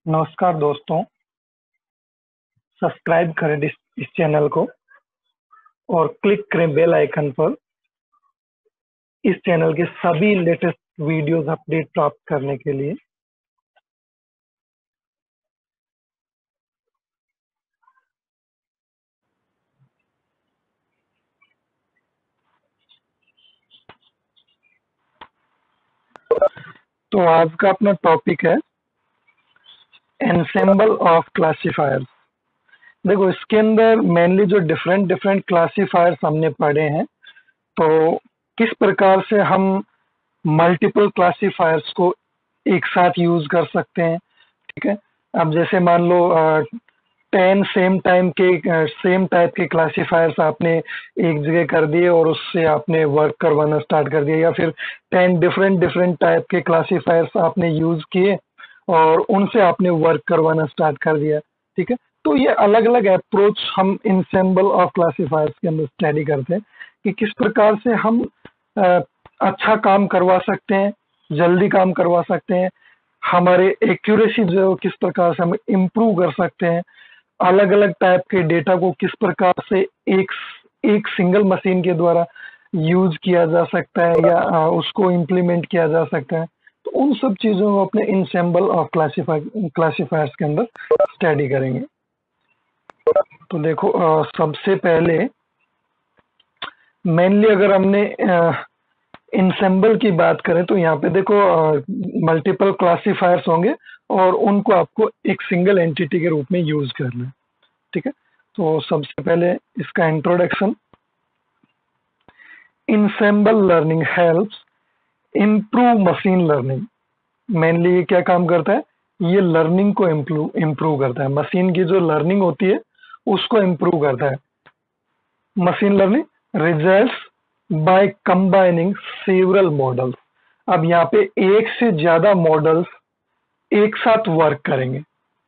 नमस्कार दोस्तों, सब्सक्राइब करें इस चैनल को और क्लिक करें बेल आइकन पर इस चैनल के सभी लेटेस्ट वीडियोस अपडेट प्राप्त करने के लिए। तो आज का अपना टॉपिक है एनसेम्बल ऑफ क्लासिफायर्स। देखो, इसके अंदर मेनली जो डिफरेंट डिफरेंट क्लासिफायर्स हमने पढ़े हैं, तो किस प्रकार से हम मल्टीपल क्लासिफायर्स को एक साथ यूज कर सकते हैं। ठीक है, अब जैसे मान लो 10 सेम टाइप के क्लासिफायर्स आपने एक जगह कर दिए और उससे आपने वर्क करवाना स्टार्ट कर दिया, या फिर 10 डिफरेंट डिफरेंट टाइप के क्लासिफायर्स आपने यूज किए और उनसे आपने वर्क करवाना स्टार्ट कर दिया। ठीक है, तो ये अलग अलग अप्रोच हम इंसेम्बल ऑफ क्लासिफायर्स के अंदर स्टडी करते हैं कि किस प्रकार से हम अच्छा काम करवा सकते हैं, जल्दी काम करवा सकते हैं, हमारे एक्यूरेसी जो है वो किस प्रकार से हम इम्प्रूव कर सकते हैं, अलग अलग टाइप के डेटा को किस प्रकार से एक एक सिंगल मशीन के द्वारा यूज किया जा सकता है या उसको इम्प्लीमेंट किया जा सकता है। तो उन सब चीजों को अपने इंसेम्बल ऑफ क्लासिफायर्स के अंदर स्टडी करेंगे। तो देखो, सबसे पहले मेनली अगर हमने इंसेम्बल की बात करें तो यहाँ पे देखो मल्टीपल क्लासिफायर्स होंगे और उनको आपको एक सिंगल एंटिटी के रूप में यूज करना है। ठीक है, तो सबसे पहले इसका introduction. Ensemble learning helps improve machine learning. Mainly ये क्या काम करता है, ये लर्निंग को इम्प्रूव करता है, मशीन की जो लर्निंग होती है उसको इम्प्रूव करता है। Machine learning results by combining several models. अब यहाँ पे एक से ज्यादा मॉडल्स एक साथ वर्क करेंगे।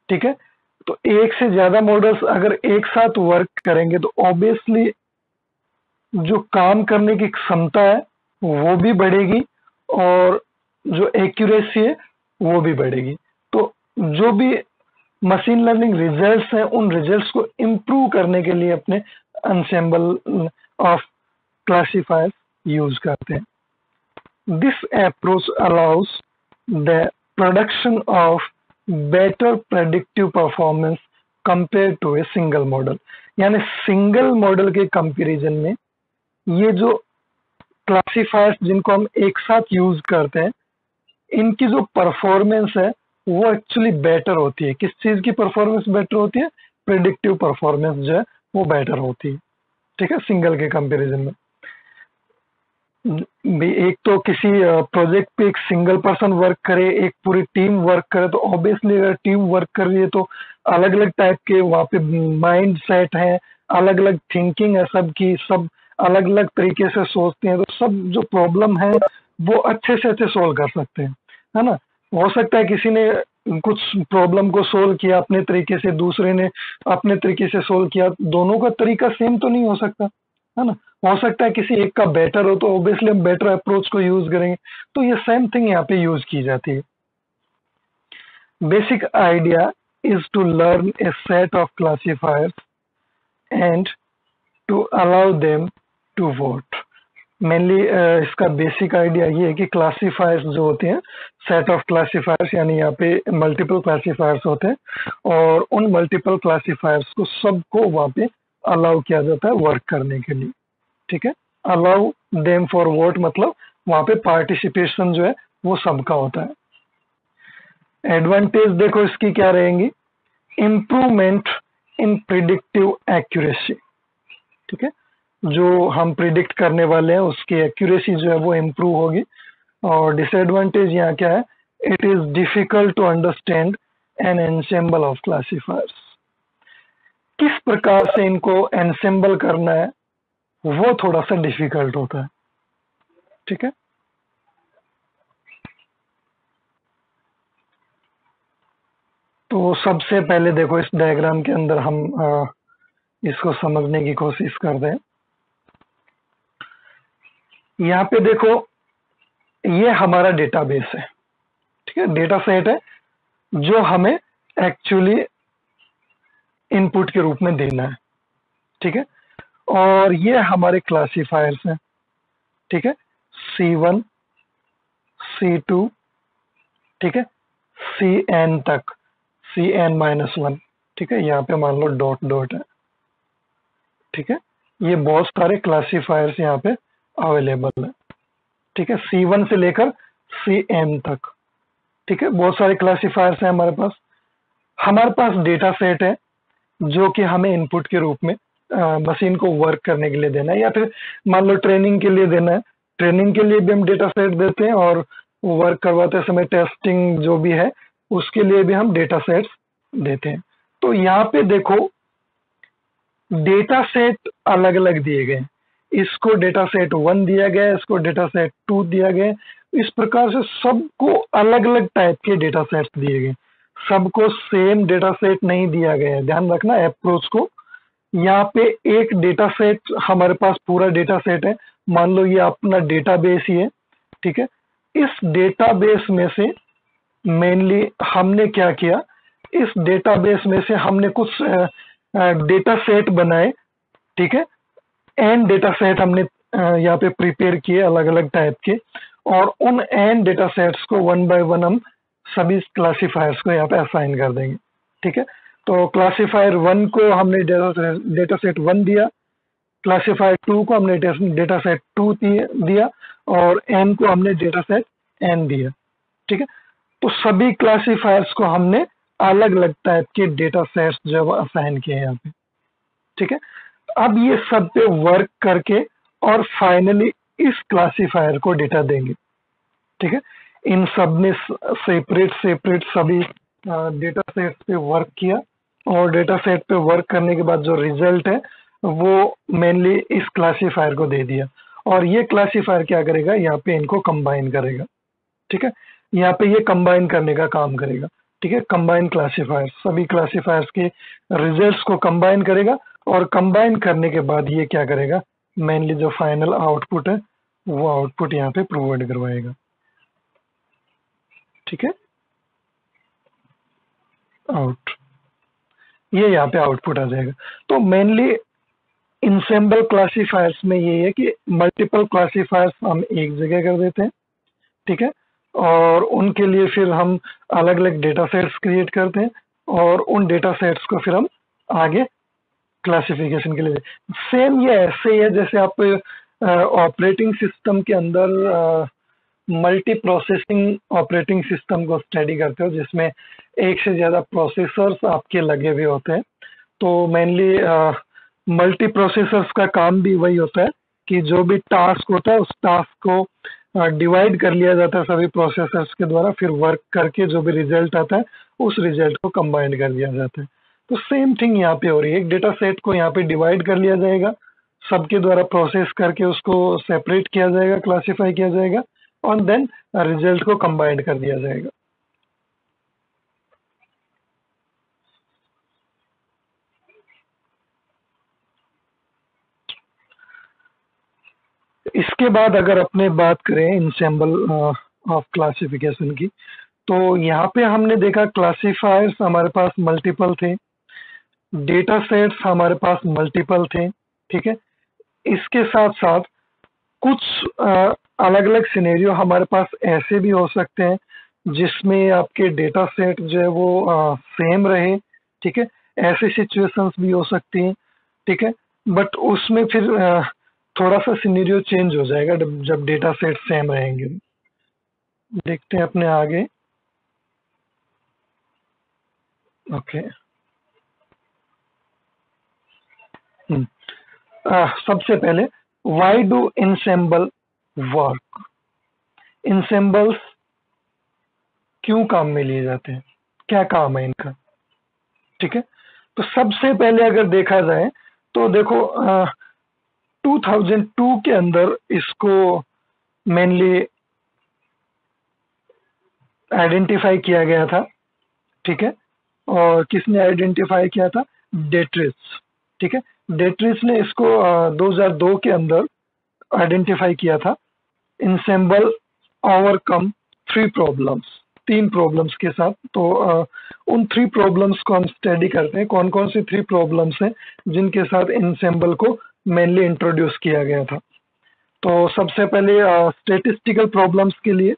ठीक है, तो एक से ज्यादा मॉडल्स अगर एक साथ वर्क करेंगे तो ऑब्वियसली जो काम करने की क्षमता है वो भी बढ़ेगी और जो एक्यूरेसी है वो भी बढ़ेगी। तो जो भी मशीन लर्निंग रिजल्ट्स हैं उन रिजल्ट्स को इम्प्रूव करने के लिए अपने ensemble ऑफ क्लासिफायर्स यूज करते हैं। This approach allows the production of better predictive performance compare to a single model. यानी सिंगल मॉडल के कंपैरिजन में ये जो क्लासिफायर्स जिनको हम एक साथ यूज करते हैं, इनकी जो परफॉर्मेंस है वो एक्चुअली बेटर होती है। किस चीज की परफॉर्मेंस बेटर होती है, प्रेडिक्टिव परफॉर्मेंस जो है वो बेटर होती है। ठीक है, सिंगल के कंपैरिजन में एक तो किसी प्रोजेक्ट पे एक सिंगल पर्सन वर्क करे, एक पूरी टीम वर्क करे, तो ऑब्वियसली अगर टीम वर्क कर रही है तो अलग अलग टाइप के वहाँ पे माइंड सेट है, अलग अलग थिंकिंग है, सबकी सब अलग अलग तरीके से सोचते हैं, तो सब जो प्रॉब्लम है वो अच्छे से अच्छे सोल्व कर सकते हैं, है ना। हो सकता है किसी ने कुछ प्रॉब्लम को सोल्व किया अपने तरीके से, दूसरे ने अपने तरीके से सोल्व किया, दोनों का तरीका सेम तो नहीं हो सकता, है ना। हो सकता है किसी एक का बेटर हो तो ऑब्वियसली हम बेटर अप्रोच को यूज करेंगे। तो ये सेम थिंग यहाँ पे यूज की जाती है। Basic idea is to learn a set of classifiers and to allow them to vote. Mainly इसका बेसिक आइडिया ये है कि क्लासिफायर्स जो होते हैं, सेट ऑफ क्लासिफायर्स, यानी यहाँ पे मल्टीपल क्लासिफायर्स होते हैं और उन मल्टीपल क्लासिफायर्स को सबको वहाँ पे अलाउ किया जाता है वर्क करने के लिए। ठीक है, अलाउ देम फॉर वोट मतलब वहां पे पार्टिसिपेशन जो है वो सबका होता है। एडवांटेज देखो इसकी क्या रहेंगी, इंप्रूवमेंट इन प्रिडिक्टिव एक्यूरेसी। ठीक है, जो हम प्रिडिक्ट करने वाले हैं उसकी एक्यूरेसी जो है वो इम्प्रूव होगी। और डिसएडवांटेज यहाँ क्या है, it is difficult to understand an ensemble of classifiers. किस प्रकार से इनको एनसेम्बल करना है वो थोड़ा सा डिफिकल्ट होता है। ठीक है, तो सबसे पहले देखो इस डायग्राम के अंदर हम इसको समझने की कोशिश करते हैं। यहाँ पे देखो, ये हमारा डेटाबेस है। ठीक है, डेटा सेट है जो हमें एक्चुअली इनपुट के रूप में देना है। ठीक है, और ये हमारे क्लासीफायर्स हैं। ठीक है, C1, C2, ठीक है, Cn तक, Cn-1। ठीक है, यहाँ पे मान लो डॉट डॉट है। ठीक है, ये बहुत सारे क्लासीफायर्स यहाँ पे अवेलेबल है। ठीक है, C1 से लेकर Cn तक। ठीक है, बहुत सारे क्लासीफायर्स हैं हमारे पास। हमारे पास डेटा सेट है जो कि हमें इनपुट के रूप में मशीन को वर्क करने के लिए देना है, या फिर मान लो ट्रेनिंग के लिए देना है। ट्रेनिंग के लिए भी हम डेटा सेट देते हैं, और वर्क करवाते समय टेस्टिंग जो भी है उसके लिए भी हम डेटा सेट्स देते हैं। तो यहाँ पे देखो, डेटा सेट अलग अलग दिए गए हैं। इसको डेटा सेट 1 दिया गया है, इसको डेटा सेट 2 दिया गया है। इस प्रकार से सबको अलग अलग टाइप के डेटा सेट्स दिए गए। सबको सेम डेटा सेट नहीं दिया गया है, ध्यान रखना अप्रोच को। यहाँ पे एक डेटा सेट, हमारे पास पूरा डेटा सेट है, मान लो ये अपना डेटाबेस ही है। ठीक है, इस डेटाबेस में से मेनली हमने क्या किया, इस डेटाबेस में से हमने कुछ डेटा सेट बनाए। ठीक है, एन डेटा सेट हमने यहाँ पे प्रिपेयर किए अलग अलग टाइप के, और उन एन डेटा सेट्स को 1 बाय 1 हम सभी क्लासीफायर्स को यहाँ पे असाइन कर देंगे। ठीक है, तो क्लासीफायर 1 को हमने डेटा सेट 1 दिया, क्लासीफायर 2 को हमने डेटा सेट 2 दिया, और एन को हमने डेटा सेट एन दिया। ठीक है, तो सभी क्लासीफायर्स को हमने अलग अलग टाइप के डेटा सेट्स जो असाइन किए हैं यहाँ पे। ठीक है, अब ये सब पे वर्क करके और फाइनली इस क्लासीफायर को डेटा देंगे। ठीक है, इन सब ने सेपरेट सेपरेट सभी डेटा सेट पे वर्क किया, और डेटा सेट पे वर्क करने के बाद जो रिजल्ट है वो मेनली इस क्लासीफायर को दे दिया, और ये क्लासीफायर क्या करेगा, यहाँ पे इनको कंबाइन करेगा। ठीक है, यहाँ पे ये कंबाइन करने का काम करेगा। ठीक है, कंबाइन क्लासीफायर सभी क्लासीफायर्स के रिजल्ट्स को कंबाइन करेगा, और कंबाइन करने के बाद ये क्या करेगा, मेनली जो फाइनल आउटपुट है वो आउटपुट यहाँ पे प्रोवाइड करवाएगा। ठीक है, आउट, ये यहाँ पे आउटपुट आ जाएगा। तो मेनली इंसेंबल क्लासीफायर्स में ये है कि मल्टीपल क्लासीफायर्स हम एक जगह कर देते हैं। ठीक है, और उनके लिए फिर हम अलग अलग डेटा सेट्स क्रिएट करते हैं, और उन डेटा सेट्स को फिर हम आगे क्लासिफिकेशन के लिए सेम ये ऐसे ही है जैसे आप ऑपरेटिंग सिस्टम के अंदर मल्टी प्रोसेसिंग ऑपरेटिंग सिस्टम को स्टडी करते हो, जिसमें एक से ज़्यादा प्रोसेसर्स आपके लगे हुए होते हैं। तो मेनली मल्टी प्रोसेसर्स का काम भी वही होता है कि जो भी टास्क होता है उस टास्क को डिवाइड कर लिया जाता है सभी प्रोसेसर्स के द्वारा, फिर वर्क करके जो भी रिजल्ट आता है उस रिजल्ट को कंबाइन कर दिया जाता है। तो सेम थिंग यहाँ पे हो रही है, एक डेटा सेट को यहाँ पे डिवाइड कर लिया जाएगा, सबके द्वारा प्रोसेस करके उसको सेपरेट किया जाएगा, क्लासिफाई किया जाएगा, और देन रिजल्ट को कंबाइंड कर दिया जाएगा। इसके बाद अगर अपने बात करें इंसेंबल ऑफ क्लासिफिकेशन की, तो यहाँ पे हमने देखा क्लासिफायर्स हमारे पास मल्टीपल थे, डेटा सेट्स हमारे पास मल्टीपल थे। ठीक है, इसके साथ साथ कुछ अलग अलग सिनेरियो हमारे पास ऐसे भी हो सकते हैं जिसमें आपके डेटा सेट जो है वो सेम रहे। ठीक है, ऐसी सिचुएशंस भी हो सकती हैं। ठीक है, बट उसमें फिर थोड़ा सा सिनेरियो चेंज हो जाएगा जब डेटा सेट सेम रहेंगे। देखते हैं अपने आगे। ओके, सबसे पहले व्हाई डू इंसेंबल वर्क, इंसेंबल्स क्यों काम में लिए जाते हैं, क्या काम है इनका। ठीक है, तो सबसे पहले अगर देखा जाए तो देखो 2002 के अंदर इसको मेनली आइडेंटिफाई किया गया था। ठीक है, और किसने आइडेंटिफाई किया था, डेट्रिस। ठीक है, डेट्रिस ने इसको 2002 के अंदर आइडेंटिफाई किया था। इंसेंबल ओवरकम 3 प्रॉब्लम्स, 3 प्रॉब्लम्स के साथ। तो उन 3 प्रॉब्लम्स को हम स्टडी करते हैं, कौन कौन सी 3 प्रॉब्लम्स हैं जिनके साथ इनसेम्बल को मेनली इंट्रोड्यूस किया गया था। तो सबसे पहले स्टेटिस्टिकल प्रॉब्लम्स के लिए,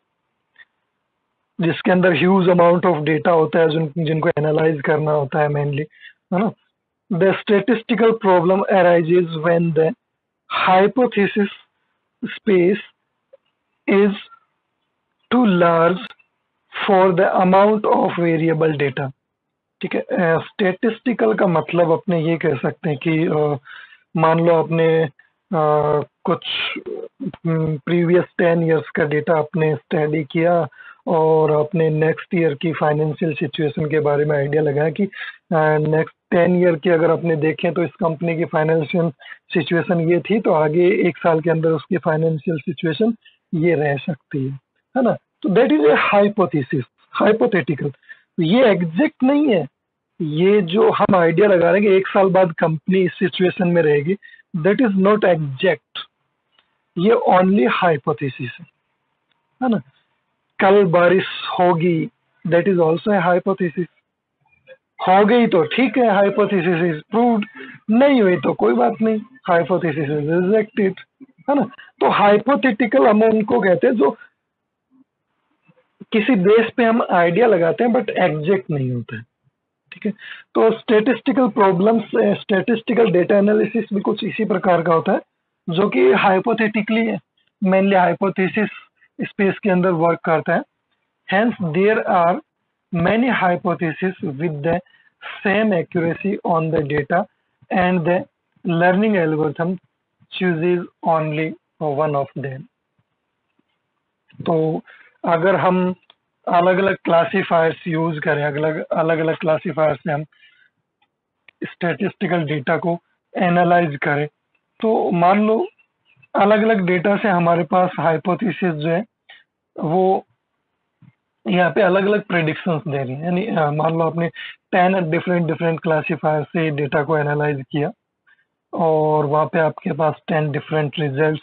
जिसके अंदर ह्यूज अमाउंट ऑफ डेटा होता है जिनको एनालाइज करना होता है मेनली, है ना। The statistical problem arises when the hypothesis space is too large for the amount of variable data. ठीक है, स्टेटिस्टिकल का मतलब अपने ये कह सकते हैं कि मान लो आपने कुछ प्रीवियस 10 इयर्स का डेटा आपने स्टडी किया और अपने नेक्स्ट ईयर की फाइनेंशियल सिचुएशन के बारे में आइडिया लगाया कि नेक्स्ट 10 ईयर की अगर आपने देखें तो इस कंपनी की फाइनेंशियल सिचुएशन ये थी, तो आगे 1 साल के अंदर उसकी फाइनेंशियल सिचुएशन ये रह सकती है ना। तो that is a hypothesis, hypothetical. ये एग्जैक्ट नहीं है, ये जो हम आइडिया लगा रहे हैं कि 1 साल बाद कंपनी इस सिचुएशन में रहेगी, दैट इज नॉट एग्जैक्ट, ये ओनली हाइपोथेसिस है ना। कल बारिश होगी, that is also a hypothesis. हो गई तो ठीक है, हाइपोथेसिस इज प्रूव्ड, नहीं हुई तो कोई बात नहीं, हाइपोथेसिस इज रिजेक्टेड, है ना। तो हाइपोथेटिकल हम उनको कहते हैं जो किसी बेस पे हम आइडिया लगाते हैं बट एग्जैक्ट नहीं होता है। ठीक है, तो statistical problems, statistical data analysis भी कुछ इसी प्रकार का होता है, जो कि हाइपोथेटिकली मेनली हाइपोथेसिस स्पेस के अंदर वर्क करता है। Hence there are many hypotheses with the same accuracy on the data and the learning algorithm chooses only one of them। तो अगर हम अलग अलग क्लासीफायर्स यूज करें, अलग अलग क्लासीफायर से हम स्टैटिस्टिकल डेटा को एनालाइज करें, तो मान लो अलग अलग डेटा से हमारे पास हाइपोथेसिस जो है वो यहाँ पे अलग अलग प्रेडिक्शंस दे रही है। यानी मान लो आपने 10 डिफरेंट क्लासीफायर से डेटा को एनालाइज किया और वहाँ पे आपके पास 10 डिफरेंट रिजल्ट्स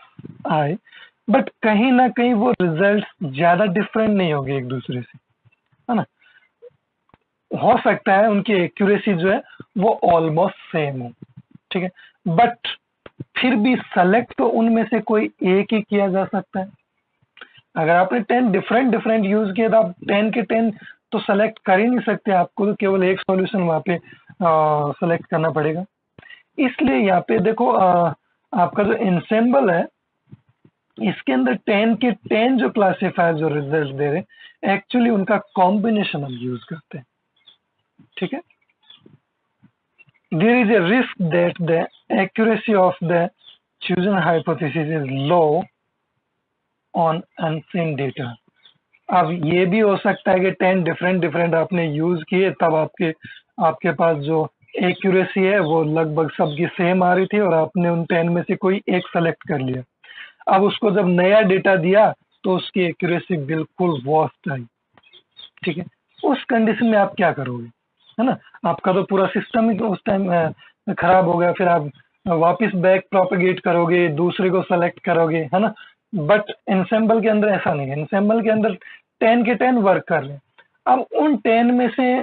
आए, बट कहीं ना कहीं वो रिजल्ट्स ज्यादा डिफरेंट नहीं होंगे एक दूसरे से, है ना। हो सकता है उनकी एक्यूरेसी जो है वो ऑलमोस्ट सेम हो, ठीक है, बट फिर भी सेलेक्ट तो उनमें से कोई एक ही किया जा सकता है। अगर आपने 10 डिफरेंट यूज किए तो आप 10 के 10 तो सेलेक्ट कर ही नहीं सकते, आपको तो केवल एक सॉल्यूशन वहां पे सेलेक्ट करना पड़ेगा। इसलिए यहाँ पे देखो आपका जो इंसेम्बल है इसके अंदर 10 के 10 जो क्लासीफायर जो रिजल्ट दे रहे एक्चुअली उनका कॉम्बिनेशन हम यूज करते हैं। ठीक है, there is a risk that the accuracy of the chosen hypothesis is low on unseen data। अब ये भी हो सकता है कि 10 डिफरेंट आपने यूज किए तब आपके पास जो एक्यूरेसी है वो लगभग सबकी सेम आ रही थी और आपने उन 10 में से कोई एक सेलेक्ट कर लिया। अब उसको जब नया डेटा दिया तो उसकी एक्यूरेसी बिल्कुल वर्स्ट आई। ठीक है, उस कंडीशन में आप क्या करोगे, है ना। आपका तो पूरा सिस्टम ही उस टाइम खराब हो गया, फिर आप वापस बैक प्रोपेगेट करोगे, दूसरे को सेलेक्ट करोगे, है ना। बट इंसेम्बल के अंदर ऐसा नहीं है, इंसेम्बल के अंदर 10 के 10 वर्क कर रहे हैं। अब उन 10 में से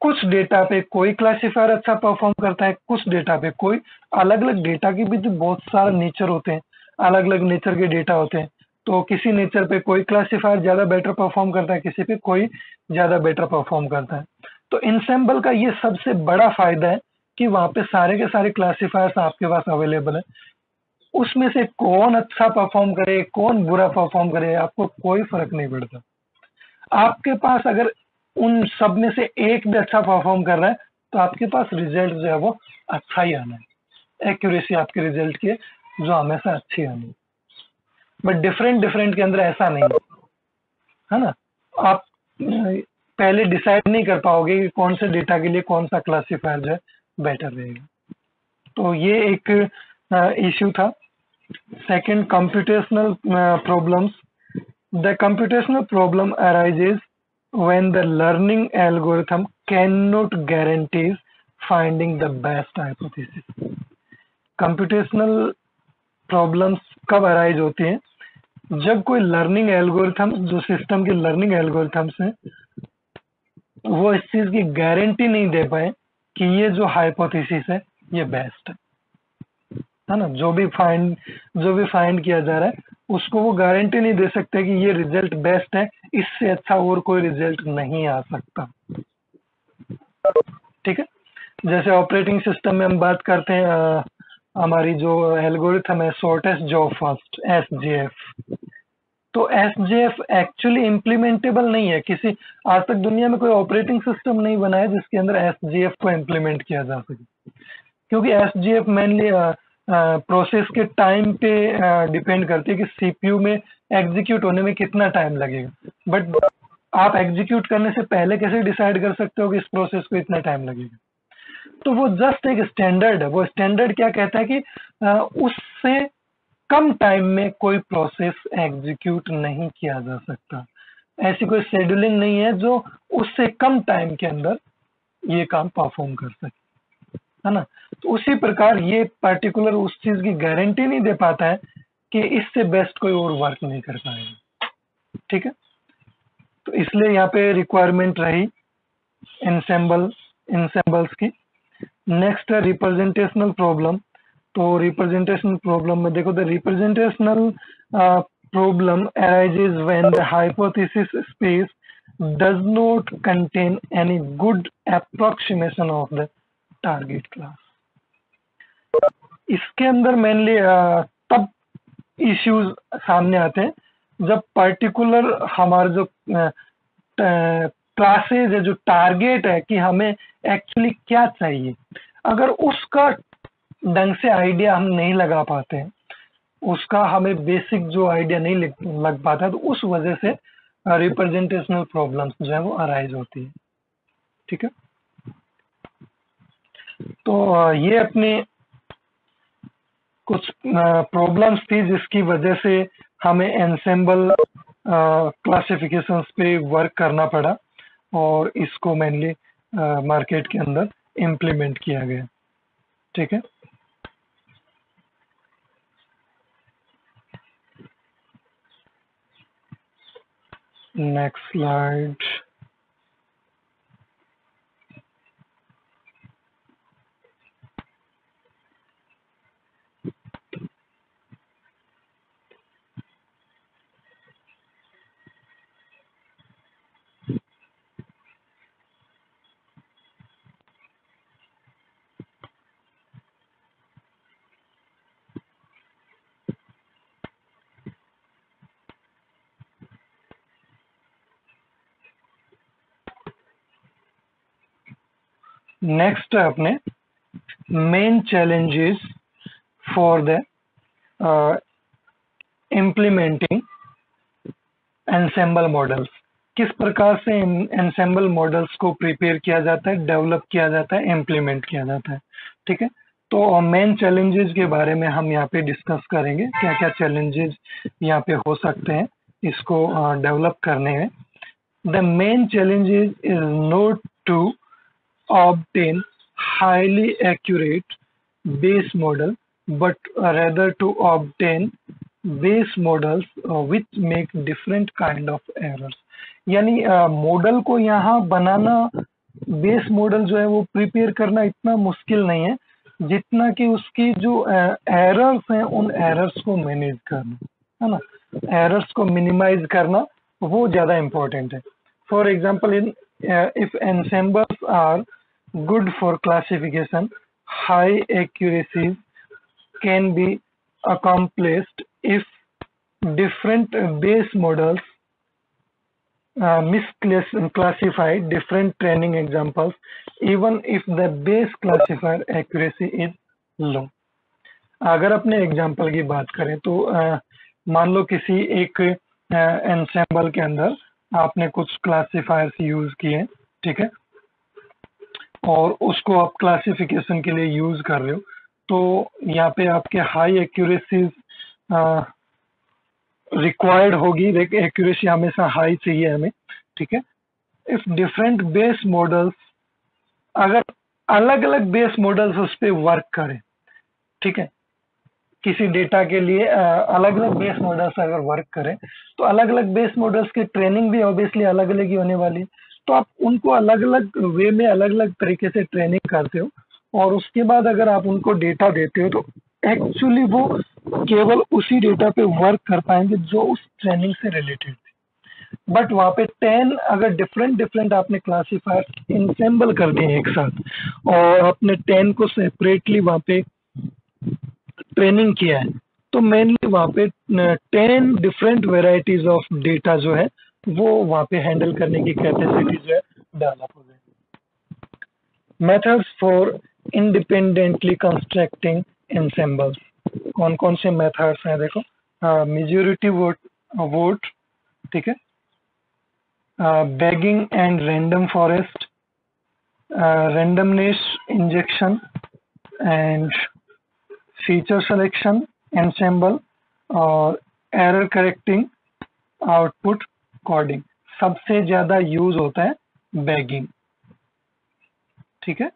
कुछ डेटा पे कोई क्लासीफायर अच्छा परफॉर्म करता है, कुछ डेटा पे कोई, अलग अलग डेटा की भी तो बहुत सारे नेचर होते हैं, अलग अलग नेचर के डेटा होते हैं। तो किसी नेचर पे कोई क्लासीफायर ज्यादा बेटर परफॉर्म करता है, किसी पे कोई ज्यादा बेटर परफॉर्म करता है। तो इंसेम्बल का ये सबसे बड़ा फायदा है कि वहां पे सारे के सारे क्लासीफायर्स आपके पास अवेलेबल है, उसमें से कौन अच्छा परफॉर्म करे कौन बुरा परफॉर्म करे आपको कोई फर्क नहीं पड़ता। आपके पास अगर उन सब में से एक भी अच्छा परफॉर्म कर रहा है तो आपके पास रिजल्ट जो है वो अच्छा ही आना है, एक्यूरेसी आपके रिजल्ट की जो हमेशा अच्छी आनी है। बट डिफरेंट के अंदर ऐसा नहीं है ना। आप पहले डिसाइड नहीं कर पाओगे कि कौन से डेटा के लिए कौन सा क्लासीफायर जो है बेटर रहेगा। तो ये एक इश्यू था। Second, computational problems. The computational problem arises when the learning algorithm cannot guarantee finding the best hypothesis। computational problems कब arise होती हैं जब कोई लर्निंग एल्गोरिथम, जो सिस्टम के लर्निंग एल्गोरिथम्स हैं, वो इस चीज की गारंटी नहीं दे पाए कि ये जो हाइपोथेसिस है ये बेस्ट है ना, जो भी फाइंड किया जा रहा है उसको वो गारंटी नहीं दे सकते कि ये रिजल्ट बेस्ट है, इससे अच्छा और कोई रिजल्ट नहीं आ सकता। ठीक है, जैसे ऑपरेटिंग सिस्टम में हम बात करते हैं, हमारी जो एल्गोरिथम है शॉर्टेस्ट जॉब फर्स्ट, एसजेएफ। तो एसजेएफ एक्चुअली इम्प्लीमेंटेबल नहीं है किसी, आज तक दुनिया में कोई ऑपरेटिंग सिस्टम नहीं बना है जिसके अंदर एसजेएफ को इम्प्लीमेंट किया जा सके, क्योंकि एसजीएफ मेनली प्रोसेस के टाइम पे डिपेंड करती है कि सीपीयू में एग्जीक्यूट होने में कितना टाइम लगेगा। बट आप एग्जीक्यूट करने से पहले कैसे डिसाइड कर सकते हो कि इस प्रोसेस को इतना टाइम लगेगा? तो वो जस्ट एक स्टैंडर्ड है। वो स्टैंडर्ड क्या कहता है कि उससे कम टाइम में कोई प्रोसेस एग्जीक्यूट नहीं किया जा सकता। ऐसी कोई शेड्यूलिंग नहीं है जो उससे कम टाइम के अंदर ये काम परफॉर्म कर सके, है ना। तो उसी प्रकार ये पर्टिकुलर उस चीज की गारंटी नहीं दे पाता है कि इससे बेस्ट कोई और वर्क नहीं कर पाएगा। ठीक है, तो इसलिए यहाँ पे रिक्वायरमेंट रही इंसेम्बल्स की। नेक्स्ट है रिप्रेजेंटेशनल प्रॉब्लम। तो रिप्रेजेंटेशनल प्रॉब्लम में देखो, the representational problem arises when the hypothesis space does not contain any good approximation of the target class। इसके अंदर मेनली तब इश्यूज सामने आते हैं जब पर्टिकुलर हमारा जो क्लासेज है, जो टारगेट है कि हमें एक्चुअली क्या चाहिए, अगर उसका ढंग से आइडिया हम नहीं लगा पाते हैं, उसका हमें बेसिक जो आइडिया नहीं लग पाता है, तो उस वजह से रिप्रेजेंटेशनल प्रॉब्लम्स जो है वो अराइज होती है। ठीक है, तो ये अपनी कुछ प्रॉब्लम्स थी जिसकी वजह से हमें एनसेम्बल क्लासिफिकेशंस पे वर्क करना पड़ा और इसको मेनली मार्केट के अंदर इम्प्लीमेंट किया गया। ठीक है, नेक्स्ट स्लाइड। नेक्स्ट है अपने main challenges for the implementing ensemble models. किस प्रकार से एनसेम्बल मॉडल्स को प्रिपेयर किया जाता है, डेवलप किया जाता है, इम्प्लीमेंट किया जाता है। ठीक है, तो मेन चैलेंजेस के बारे में हम यहाँ पे डिस्कस करेंगे, क्या क्या चैलेंजेस यहाँ पे हो सकते हैं इसको डेवलप करने में। The main challenges is not to obtain highly accurate base model, but rather to obtain base models which make different kind of errors। यानी मॉडल को यहाँ बनाना, बेस मॉडल जो है वो प्रिपेयर करना इतना मुश्किल नहीं है जितना कि उसकी जो एरर्स हैं उन एरर्स को मैनेज करना, है ना, एरर्स को मिनिमाइज करना वो ज्यादा इम्पोर्टेंट है। For example, in if ensembles are good for classification, high accuracies can be accomplished if different base models misclassify different training examples, even if the base classifier accuracy is low। अगर अपने example की बात करें तो मान लो किसी एक ensemble के अंदर आपने कुछ क्लासिफायर्स यूज किए, ठीक है, और उसको आप क्लासिफिकेशन के लिए यूज कर रहे हो, तो यहाँ पे आपके हाई एक्यूरेसीज रिक्वायर्ड होगी। एक्यूरेसी हमेशा हाई चाहिए हमें। ठीक है, इफ डिफरेंट बेस मॉडल्स, अगर अलग अलग बेस मॉडल्स उस पर वर्क करें, ठीक है, किसी डेटा के लिए अलग अलग बेस मॉडल्स अगर वर्क करें तो अलग अलग बेस मॉडल्स की ट्रेनिंग भी ऑब्वियसली अलग अलग ही होने वाली है। तो आप उनको अलग अलग वे में अलग अलग तरीके से ट्रेनिंग करते हो और उसके बाद अगर आप उनको डेटा देते हो तो एक्चुअली वो केवल उसी डेटा पे वर्क कर पाएंगे जो उस ट्रेनिंग से रिलेटेड। बट वहाँ पे 10 अगर डिफरेंट डिफरेंट आपने क्लासीफायर इंसेंबल कर दिए एक साथ और आपने 10 को सेपरेटली वहाँ पे ट्रेनिंग किया है तो मेनली वहाँ पे 10 डिफरेंट वेराइटीज ऑफ डेटा जो है वो वहाँ पे हैंडल करने की कैपेसिटी जो है डेवलप हो जाएगी। Methods for independently constructing ensembles, कौन कौन से मेथड्स हैं देखो। मेजॉरिटी वोट, ठीक है, bagging and random forest, randomness injection and feature selection ensemble और एरर करेक्टिंग आउटपुट कोडिंग। सबसे ज्यादा यूज होता है बैगिंग, ठीक है,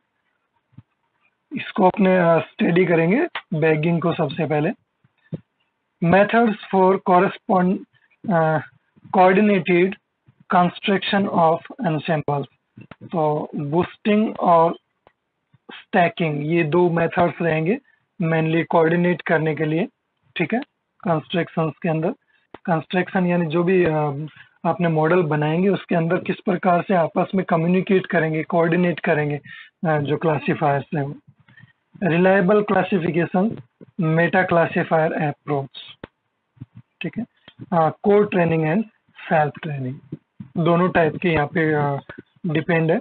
इसको अपने स्टडी करेंगे बैगिंग को सबसे पहले। Methods for correspond coordinated construction of ensembles, तो बूस्टिंग और स्टैकिंग ये दो मेथड्स रहेंगे मेनली कोऑर्डिनेट करने के लिए, ठीक है। कंस्ट्रक्शंस के अंदर कंस्ट्रक्शन यानी जो भी आपने मॉडल बनाएंगे उसके अंदर किस प्रकार से आपस में कम्युनिकेट करेंगे, कोऑर्डिनेट करेंगे जो क्लासीफायर्स हैं। Reliable classification, Meta classifier approach, ठीक है। Core training and self training दोनों टाइप के यहाँ पे डिपेंड है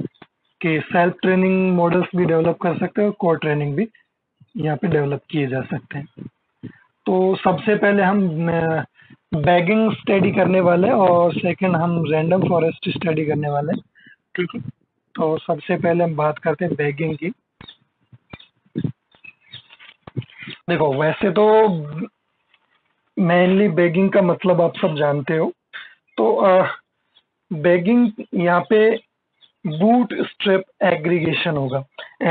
कि सेल्फ ट्रेनिंग मॉडल्स भी डेवलप कर सकते हैं और कोर ट्रेनिंग भी यहाँ पे डेवलप किए जा सकते हैं। तो सबसे पहले हम बैगिंग स्टडी करने वाले और सेकंड हम रैंडम फॉरेस्ट स्टडी करने वाले, ठीक है। तो सबसे पहले हम बात करते हैं बैगिंग की। देखो वैसे तो मेनली बैगिंग का मतलब आप सब जानते हो। तो बैगिंग यहाँ पे बूट स्ट्रैप एग्रीगेशन होगा।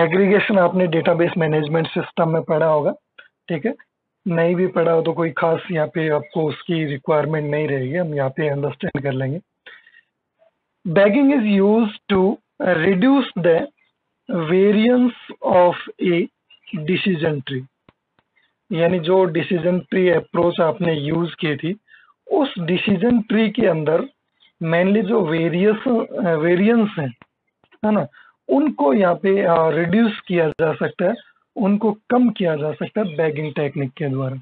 एग्रीगेशन आपने डेटाबेस मैनेजमेंट सिस्टम में पढ़ा होगा, ठीक है। नहीं भी पढ़ा हो तो कोई खास यहाँ पे आपको उसकी रिक्वायरमेंट नहीं रहेगी, हम यहाँ पे अंडरस्टैंड कर लेंगे। Bagging is used to reduce the variance of a decision tree, यानी जो डिसीजन ट्री अप्रोच आपने यूज की थी उस डिसीजन ट्री के अंदर मेनली जो वेरिएंस है ना, उनको यहाँ पे रिड्यूस किया जा सकता है, उनको कम किया जा सकता है बैगिंग टेक्निक के द्वारा।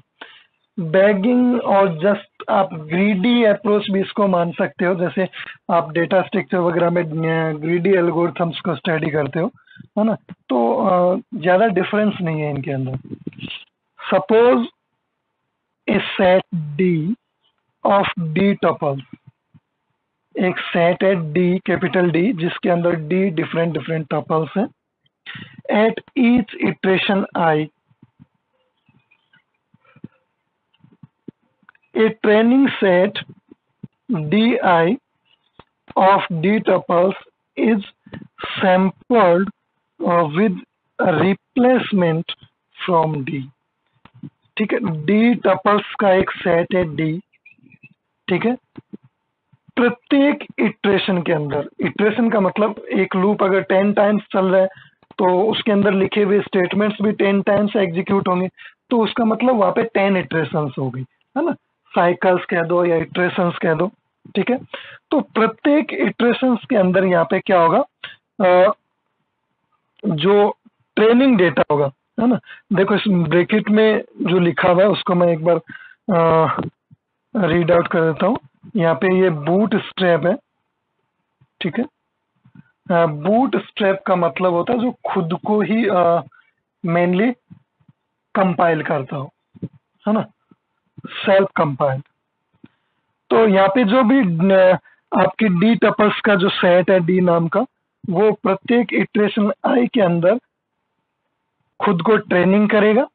बैगिंग और जस्ट आप ग्रीडी अप्रोच भी इसको मान सकते हो, जैसे आप डेटा स्ट्रक्चर वगैरह में ग्रीडी एल्गोरिथम्स को स्टडी करते हो, है ना। तो ज्यादा डिफरेंस नहीं है इनके अंदर। Suppose A set D of D tuples, एक सेट है डी, कैपिटल डी, जिसके अंदर डी डिफरेंट डिफरेंट टपल्स हैं। At each iteration I a training set di of d tuples is sampled with a replacement from d, ठीक है। d tuples का एक set है d, ठीक है। प्रत्येक इटरेशन के अंदर, इटरेशन का मतलब एक लूप अगर 10 टाइम्स चल रहा है तो उसके अंदर लिखे हुए स्टेटमेंट्स भी 10 टाइम्स एग्जीक्यूट होंगे, तो उसका मतलब वहां पे 10 इटरेशंस हो गई, है ना। साइकिल्स कह दो या इटरेशंस कह दो, ठीक है। तो प्रत्येक इटरेशंस के अंदर यहाँ पे क्या होगा, जो ट्रेनिंग डेटा होगा, है ना। देखो इस ब्रैकेट में जो लिखा हुआ है उसको मैं एक बार रीड आउट कर देता हूँ। यहाँ पे ये बूट स्ट्रैप है, ठीक है। बूट स्ट्रैप का मतलब होता है जो खुद को ही मेनली कंपाइल करता हो, है ना, सेल्फ कंपाइल। तो यहाँ पे जो भी आपकी डी टपल्स का जो सेट है डी नाम का, वो प्रत्येक इटरेशन आई के अंदर खुद को ट्रेनिंग करेगा,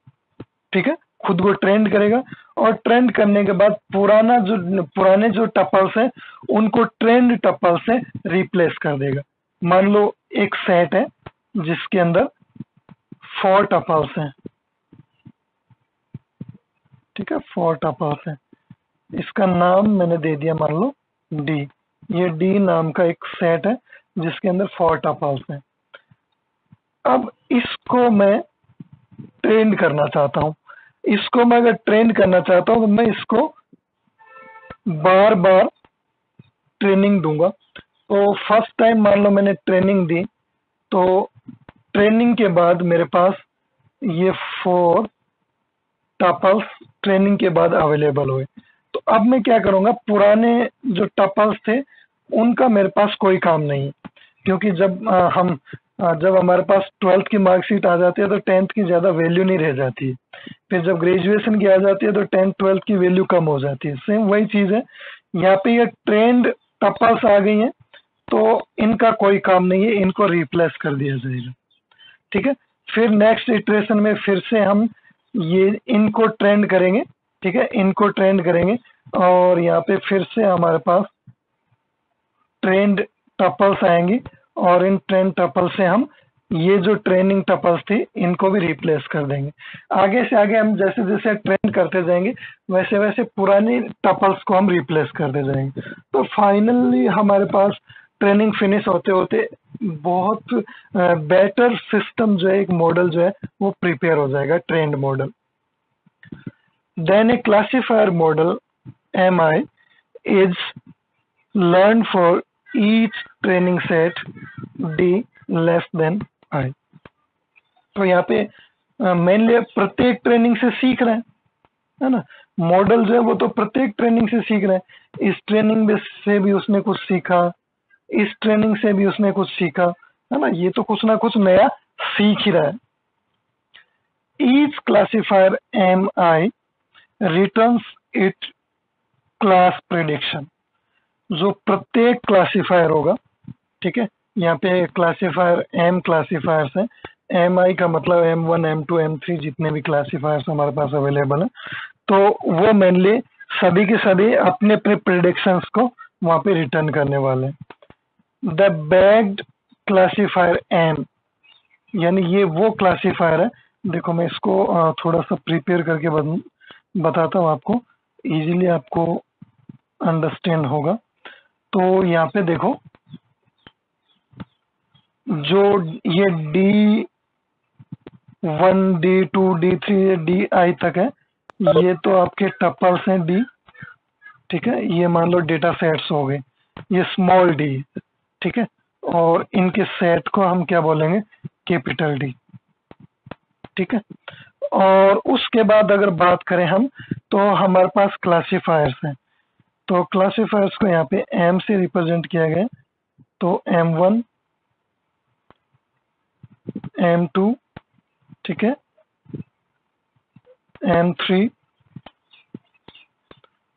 ठीक है, खुद को ट्रेंड करेगा और ट्रेंड करने के बाद पुराने जो टपल्स हैं उनको ट्रेंड टपल से रिप्लेस कर देगा। मान लो एक सेट है जिसके अंदर 4 टपल्स हैं, ठीक है, 4 टपल्स है। इसका नाम मैंने दे दिया मान लो डी। ये डी नाम का एक सेट है जिसके अंदर 4 टपल्स हैं। अब इसको मैं ट्रेंड करना चाहता हूँ। इसको मैं अगर ट्रेंड करना चाहता हूँ तो मैं इसको बार बार ट्रेनिंग दूंगा। तो फर्स्ट टाइम मान लो मैंने ट्रेनिंग दी, तो ट्रेनिंग के बाद मेरे पास ये 4 टपल्स ट्रेनिंग के बाद अवेलेबल हुए। तो अब मैं क्या करूंगा, पुराने जो टपल्स थे उनका मेरे पास कोई काम नहीं, क्योंकि जब हमारे पास 12th की मार्कशीट आ जाती है तो 10th की ज्यादा वैल्यू नहीं रह जाती है। फिर जब ग्रेजुएशन की आ जाती है तो 10th 12th की वैल्यू कम हो जाती है। सेम वही चीज है, यहाँ पे ये ट्रेंड टपल्स आ गई हैं तो इनका कोई काम नहीं है, इनको रिप्लेस कर दिया जाएगा। ठीक है, फिर नेक्स्ट इटरेशन में फिर से हम ये इनको ट्रेंड करेंगे। ठीक है, इनको ट्रेंड करेंगे और यहाँ पे फिर से हमारे पास ट्रेंड टपल्स आएंगी और इन ट्रेंड टपल से हम ये जो ट्रेनिंग टपल्स थी इनको भी रिप्लेस कर देंगे। आगे से आगे हम जैसे जैसे ट्रेंड करते जाएंगे वैसे वैसे पुरानी टपल्स को हम रिप्लेस करते जाएंगे। तो फाइनली हमारे पास ट्रेनिंग फिनिश होते होते बहुत बेटर सिस्टम जो है, एक मॉडल जो है वो प्रिपेयर हो जाएगा, trained model. Then a classifier model MI is learned for each training set D less than I। तो यहाँ पे मेनली प्रत्येक ट्रेनिंग से सीख रहे हैं, है ना। मॉडल जो है वो तो प्रत्येक ट्रेनिंग से सीख रहे हैं। इस ट्रेनिंग से भी उसने कुछ सीखा, इस ट्रेनिंग से भी उसने कुछ सीखा, है ना। ये तो कुछ ना कुछ नया सीख ही रहा है। Each classifier MI returns it class prediction. जो प्रत्येक क्लासिफायर होगा, ठीक है, यहाँ पे क्लासिफायर M क्लासिफायर्स हैं। MI का मतलब M1 M2 M3 जितने भी क्लासिफायर्स हमारे पास अवेलेबल हैं, तो वो मेनली सभी के सभी अपने अपने प्रेडिक्शंस को वहां पे रिटर्न करने वाले हैं। द बैग्ड क्लासिफायर M, यानी ये वो क्लासिफायर है, देखो मैं इसको थोड़ा सा प्रिपेयर करके बताता हूँ आपको, इजीली आपको अंडरस्टैंड होगा। तो यहाँ पे देखो, जो ये D1 D2 D3 DI तक है, ये तो आपके टपल्स हैं D। ठीक है, ये मान लो डेटा सेट्स हो गए, ये स्मॉल d, ठीक है, और इनके सेट को हम क्या बोलेंगे, कैपिटल D। ठीक है, और उसके बाद अगर बात करें हम, तो हमारे पास क्लासिफायर्स हैं। तो क्लासिफायर्स को यहाँ पे M से रिप्रेजेंट किया गया, तो M1 M2, ठीक है, M3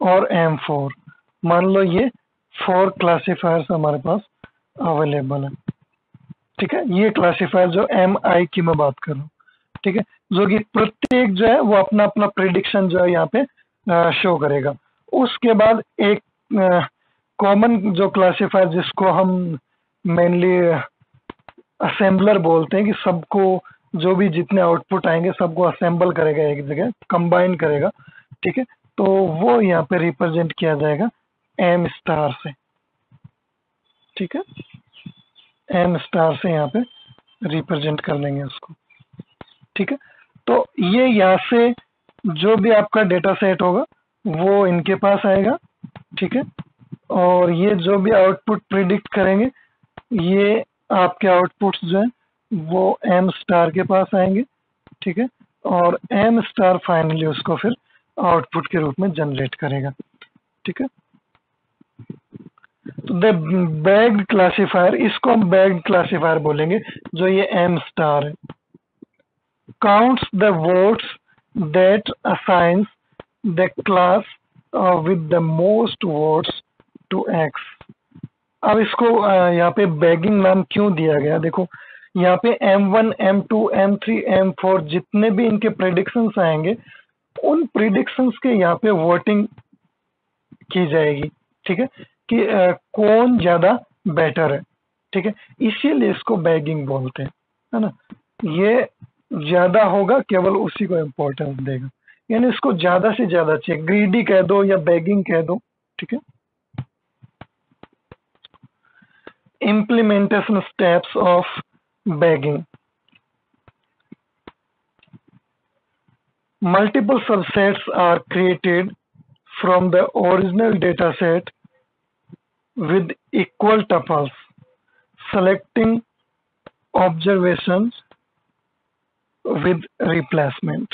और M4। मान लो ये 4 क्लासिफायर्स हमारे पास अवेलेबल है। ठीक है, ये क्लासिफायर जो MI की मैं बात कर रहा हूँ, ठीक है, जो कि प्रत्येक जो है वो अपना अपना प्रिडिक्शन जो है यहाँ पे शो करेगा। उसके बाद एक कॉमन जो क्लासिफायर जिसको हम मेनली असेंबलर बोलते हैं, कि सबको जो भी जितने आउटपुट आएंगे सबको असेंबल करेगा, एक जगह कंबाइन करेगा। ठीक है, तो वो यहाँ पे रिप्रेजेंट किया जाएगा M स्टार से। ठीक है, M स्टार से यहाँ पे रिप्रेजेंट कर लेंगे उसको। ठीक है, तो ये यहाँ से जो भी आपका डेटा सेट होगा वो इनके पास आएगा। ठीक है, और ये जो भी आउटपुट प्रिडिक्ट करेंगे, ये आपके आउटपुट्स जो है वो M स्टार के पास आएंगे। ठीक है, और M स्टार फाइनली उसको फिर आउटपुट के रूप में जनरेट करेगा। ठीक है, तो द बैग्ड क्लासिफायर, इसको हम बैग्ड क्लासिफायर बोलेंगे, जो ये M स्टार है। Counts the votes that assigns the class with the most votes to X। अब इसको यहाँ पे बैगिंग नाम क्यों दिया गया, देखो यहाँ पे M1 M2 M3 M4 जितने भी इनके प्रेडिक्शंस आएंगे, उन प्रिडिक्शंस के यहाँ पे वोटिंग की जाएगी। ठीक है, कि कौन ज्यादा बेटर है। ठीक है, इसीलिए इसको बैगिंग बोलते हैं, है ना। ये ज्यादा होगा केवल उसी को इम्पोर्टेंस देगा, यानी इसको ज्यादा से ज्यादा चाहिए, ग्रीडी कह दो या बेगिंग कह दो, ठीक है। implementation steps of bagging. Multiple subsets are created from the original dataset with equal tuples, selecting observations with replacement.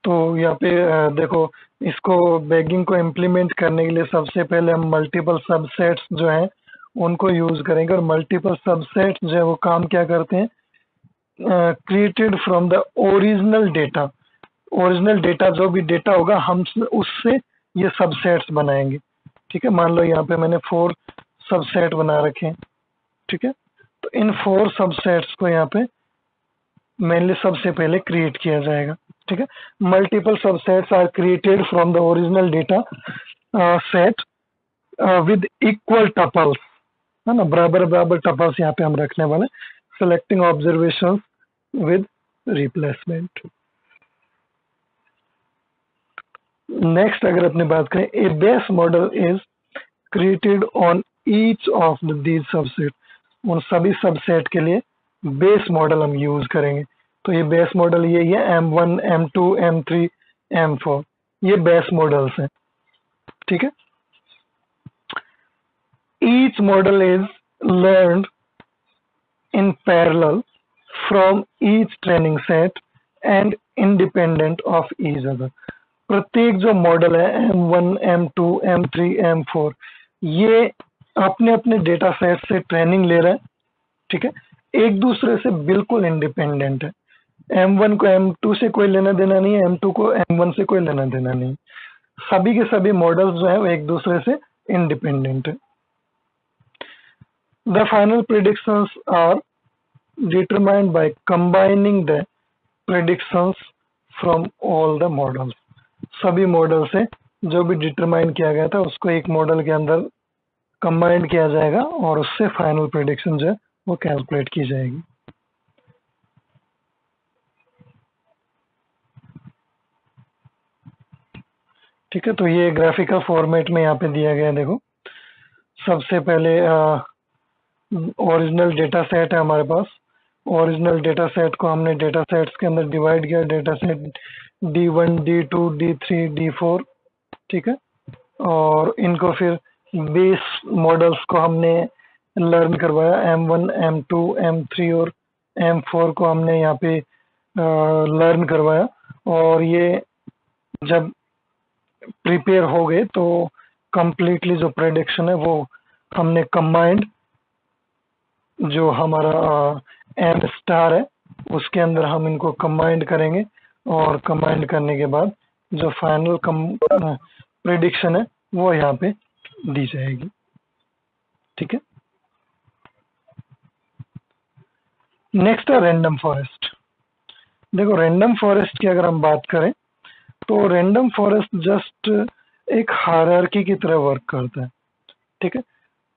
तो यहाँ पे देखो, इसको बैगिंग को इम्प्लीमेंट करने के लिए सबसे पहले हम मल्टीपल सबसेट्स जो हैं उनको यूज करेंगे। और मल्टीपल सबसेट्स जो है वो काम क्या करते हैं, created from the original data. Original data जो भी डेटा होगा हम उससे ये सबसेट्स बनाएंगे, ठीक है। मान लो यहाँ पे मैंने 4 सबसेट बना रखे हैं, ठीक है। तो इन 4 सबसेट्स को यहाँ पे मेनली सबसे पहले क्रिएट किया जाएगा, ठीक है। Multiple subsets are created from the original data set with equal tuples, है ना, बराबर बराबर टपल्स यहाँ पे हम रखने वाले। Selecting observation with replacement. Next अगर अपनी बात करें, a base model is created on each of these subset. उन सभी सबसेट के लिए बेस मॉडल हम यूज करेंगे। तो ये बेस मॉडल ये है M1, M2, M3, M4, ये बेस मॉडल्स हैं, ठीक है। Each model is learned in parallel from each training set and independent of each other. प्रत्येक जो मॉडल है M1, M2, M3, M4, ये अपने अपने डेटा सेट से ट्रेनिंग ले रहे हैं, ठीक है। एक दूसरे से बिल्कुल इंडिपेंडेंट है। M1 को M2 से कोई लेना देना नहीं है, M2 को M1 से कोई लेना देना नहीं। सभी के सभी मॉडल्स जो है वो एक दूसरे से इंडिपेंडेंट है। The final predictions are determined by combining the predictions from all the models. सभी मॉडल से जो भी डिटरमाइन किया गया था उसको एक मॉडल के अंदर कंबाइंड किया जाएगा और उससे फाइनल प्रेडिक्शन जो है वो कैलकुलेट की जाएगी। ठीक है, तो ये ग्राफिकल फॉर्मेट में यहाँ पे दिया गया है। देखो, सबसे पहले ओरिजिनल डेटा सेट है हमारे पास। ओरिजिनल डेटा सेट को हमने डेटा सेट्स के अंदर डिवाइड किया, data set D1, D2, D3, D4, ठीक है। और इनको फिर बेस मॉडल्स को हमने लर्न करवाया, M1, M2, M3 और M4 को हमने यहाँ पे लर्न करवाया। और ये जब प्रिपेयर हो गए तो कंप्लीटली जो प्रेडिक्शन है वो हमने कंबाइंड, जो हमारा एम स्टार है उसके अंदर हम इनको कंबाइंड करेंगे और कंबाइंड करने के बाद जो फाइनल प्रेडिक्शन है वो यहाँ पे दी जाएगी, ठीक है। नेक्स्ट है रैंडम फॉरेस्ट। देखो, रैंडम फॉरेस्ट की अगर हम बात करें तो रैंडम फॉरेस्ट जस्ट एक हायरार्की की तरह वर्क करता है, ठीक है।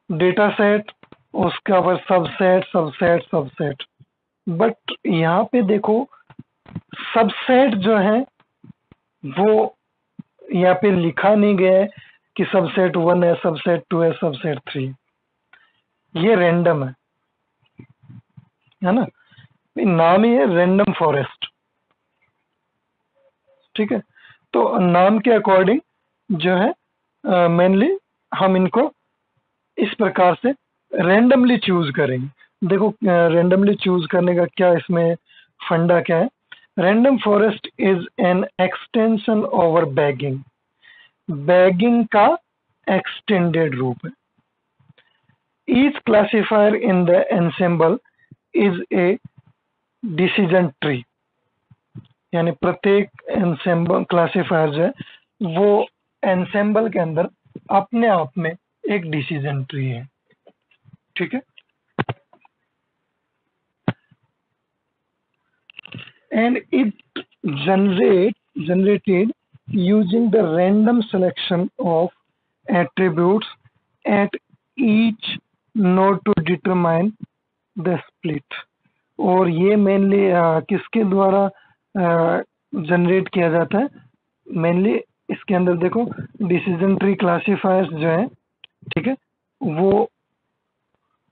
डेटा सेट, उसका पर सबसेट सबसेट सबसेट। बट यहाँ पे देखो, सबसेट जो है वो यहाँ पे लिखा नहीं गया है कि सबसेट 1 है, सबसेट 2 है, सबसेट 3। ये रैंडम है ना, नाम ही है रैंडम फॉरेस्ट, ठीक है। तो नाम के अकॉर्डिंग जो है मेनली हम इनको इस प्रकार से रैंडमली चूज करेंगे। देखो, रैंडमली चूज करने का क्या इसमें फंडा क्या है। Random forest is an extension over bagging. Bagging का एक्सटेंडेड रूप है। Each classifier in the ensemble is a decision tree. यानी प्रत्येक एंसेंबल क्लासिफायर जो है वो एंसेंबल के अंदर अपने आप में एक डिसीजन ट्री है, ठीक है। And it generated using the random selection of attributes at each node to determine the split। और ये मेनली किसके द्वारा जनरेट किया जाता है। मेनली इसके अंदर देखो डिसीजन ट्री क्लासिफायर्स जो है, ठीक है, वो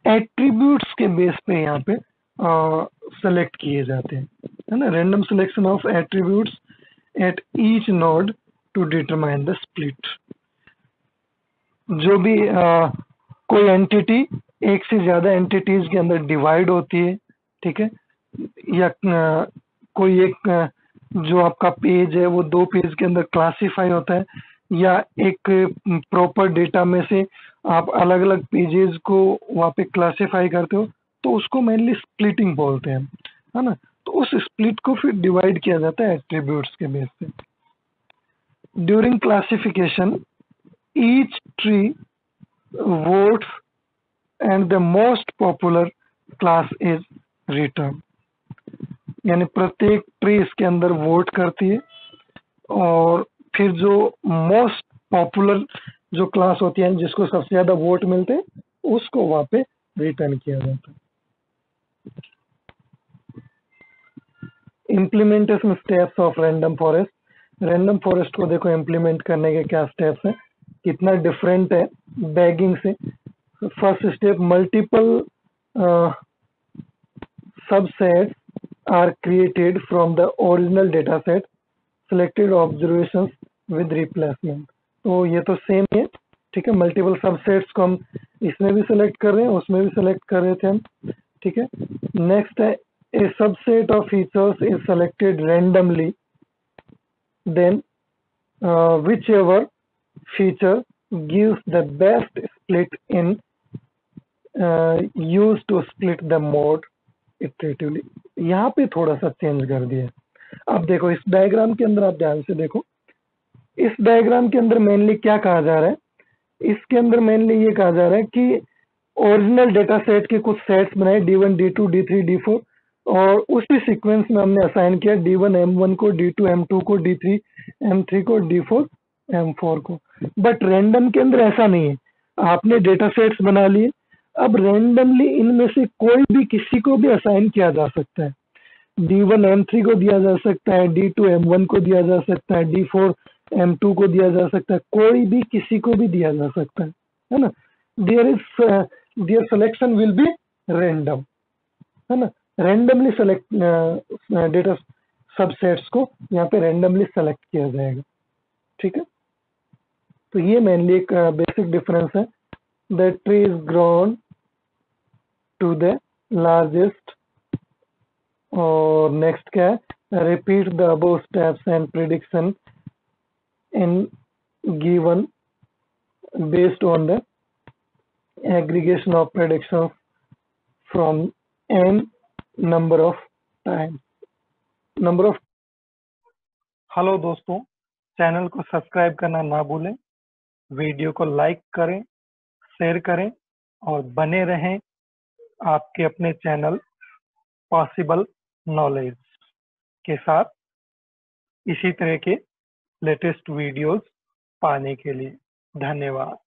एट्रीब्यूट्स के बेस पे यहाँ पे सेलेक्ट किए जाते हैं, है ना। Random selection of attributes at each node to determine the split. जो भी कोई एंटिटी एक से ज्यादा एंटिटीज के अंदर डिवाइड होती है, ठीक है, या कोई एक जो आपका पेज है वो दो पेज के अंदर क्लासिफाई होता है, या एक प्रॉपर डेटा में से आप अलग अलग पेजेस को वहाँ पे क्लासिफाई करते हो, तो उसको मेनली स्प्लिटिंग बोलते हैं, है ना। तो उस स्प्लिट को फिर डिवाइड किया जाता है एट्रीब्यूट्स के बेस पे। During classification each tree votes and the most popular class is returned। यानी प्रत्येक ट्री इसके अंदर वोट करती है और फिर जो मोस्ट पॉपुलर जो क्लास होती है जिसको सबसे ज्यादा वोट मिलते हैं उसको वहां पे रिटर्न किया जाता है। Implementation steps of random forest. Random forest को देखो इम्प्लीमेंट करने के क्या स्टेप्स है, कितना डिफरेंट है बैगिंग से। First step, multiple subsets are created from the original data set, selected observations with replacement। तो ये तो सेम है, ठीक है। मल्टीपल सबसेट्स को हम इसमें भी सेलेक्ट कर रहे हैं, उसमें भी सेलेक्ट कर रहे थे हम, ठीक है। नेक्स्ट है a subset of features is selected randomly, then whichever feature gives the best split in used to split the mode iteratively. यहाँ पे थोड़ा सा चेंज कर दिया। अब देखो इस डायग्राम के अंदर आप ध्यान से देखो, इस डायग्राम के अंदर मेनली क्या कहा जा रहा है, इसके अंदर मेनली ये कहा जा रहा है कि ओरिजिनल डेटा सेट के कुछ सेट्स बनाए D1 D2 D3 D4 और उसी सीक्वेंस में हमने असाइन किया D1 M1 को, D2 M2 को, D3 M3 को, D4 M4 को। बट रैंडम के अंदर ऐसा नहीं है, आपने डेटा सेट्स बना लिए, अब रैंडमली इनमें से कोई भी किसी को भी असाइन किया जा सकता है। D1 M3 को दिया जा सकता है, D2 M1 को दिया जा सकता है, D4 M2 को दिया जा सकता है, कोई भी किसी को भी दिया जा सकता है ना। Their selection will be random, है ना। रैंडमली सेलेक्ट डेटा सबसेट्स को यहाँ पे रैंडमली सेलेक्ट किया जाएगा, ठीक है। तो ये मेनली एक बेसिक डिफरेंस है। The tree is grown to the largest. और नेक्स्ट क्या है, repeat the above steps and prediction in given based on the aggregation of prediction from n number of time, number of. Hello दोस्तों, channel को subscribe करना ना भूलें, video को like करें, शेयर करें और बने रहें आपके अपने चैनल पॉसिबल नॉलेज के साथ इसी तरह के लेटेस्ट वीडियोस पाने के लिए। धन्यवाद।